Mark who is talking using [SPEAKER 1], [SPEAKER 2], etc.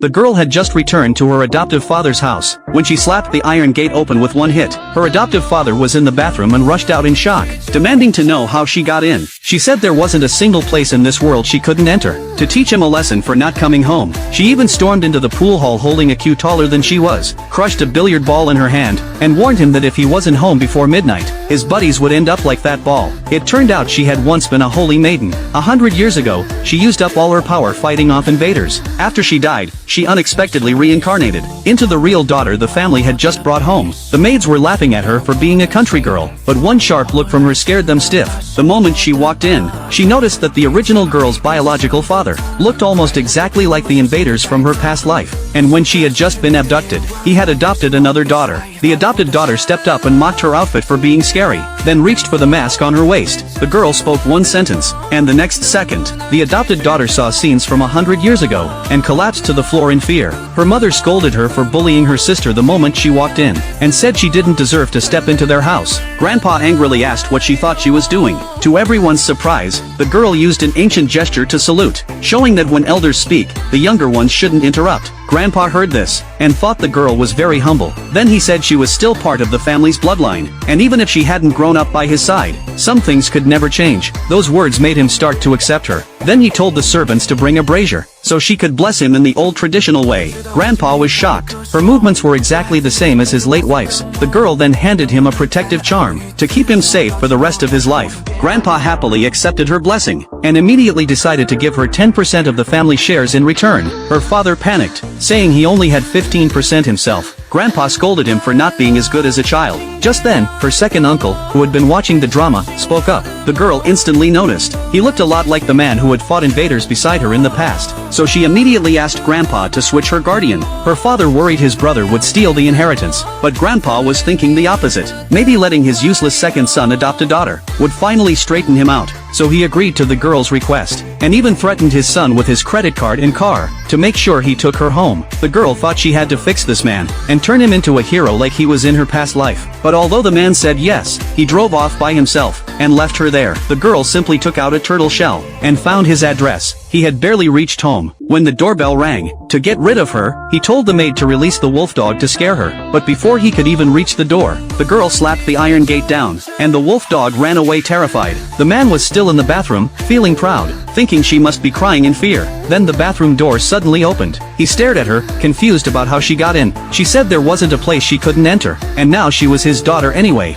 [SPEAKER 1] The girl had just returned to her adoptive father's house, when she slapped the iron gate open with one hit. Her adoptive father was in the bathroom and rushed out in shock, demanding to know how she got in. She said there wasn't a single place in this world she couldn't enter. To teach him a lesson for not coming home, she even stormed into the pool hall holding a cue taller than she was, crushed a billiard ball in her hand, and warned him that if he wasn't home before midnight, his buddies would end up like that ball. It turned out she had once been a holy maiden. 100 years ago, she used up all her power fighting off invaders. After she died, she unexpectedly reincarnated into the real daughter the family had just brought home. The maids were laughing at her for being a country girl, but one sharp look from her scared them stiff. The moment she walked in, she noticed that the original girl's biological father looked almost exactly like the invaders from her past life, and when she had just been abducted, he had adopted another daughter. The adopted daughter stepped up and mocked her outfit for being scary, then reached for the mask on her waist. The girl spoke one sentence, and the next second, the adopted daughter saw scenes from 100 years ago, and collapsed to the floor in fear. Her mother scolded her for bullying her sister the moment she walked in, and said she didn't deserve to step into their house. Grandpa angrily asked what she thought she was doing. To everyone's surprise, the girl used an ancient gesture to salute, showing that when elders speak, the younger ones shouldn't interrupt. Grandpa heard this, and thought the girl was very humble. Then he said she was still part of the family's bloodline, and even if she hadn't grown up by his side, some things could never change. Those words made him start to accept her. Then he told the servants to bring a brazier, so she could bless him in the old traditional way. Grandpa was shocked. Her movements were exactly the same as his late wife's. The girl then handed him a protective charm, to keep him safe for the rest of his life. Grandpa happily accepted her blessing, and immediately decided to give her 10% of the family shares in return. Her father panicked, saying he only had 15% himself. Grandpa scolded him for not being as good as a child. Just then, her second uncle, who had been watching the drama, spoke up. The girl instantly noticed. He looked a lot like the man who had fought invaders beside her in the past, so she immediately asked Grandpa to switch her guardian. Her father worried his brother would steal the inheritance, but Grandpa was thinking the opposite. Maybe letting his useless second son adopt a daughter would finally straighten him out, so he agreed to the girl's request, and even threatened his son with his credit card and car, to make sure he took her home. The girl thought she had to fix this man, and turn him into a hero like he was in her past life. But although the man said yes, he drove off by himself, and left her there. The girl simply took out a turtle shell, and found his address. He had barely reached home, when the doorbell rang. To get rid of her, he told the maid to release the wolf dog to scare her, but before he could even reach the door, the girl slapped the iron gate down, and the wolf dog ran away terrified. The man was still in the bathroom, feeling proud, thinking she must be crying in fear. Then the bathroom door suddenly opened. He stared at her, confused about how she got in. She said there wasn't a place she couldn't enter, and now she was his daughter anyway.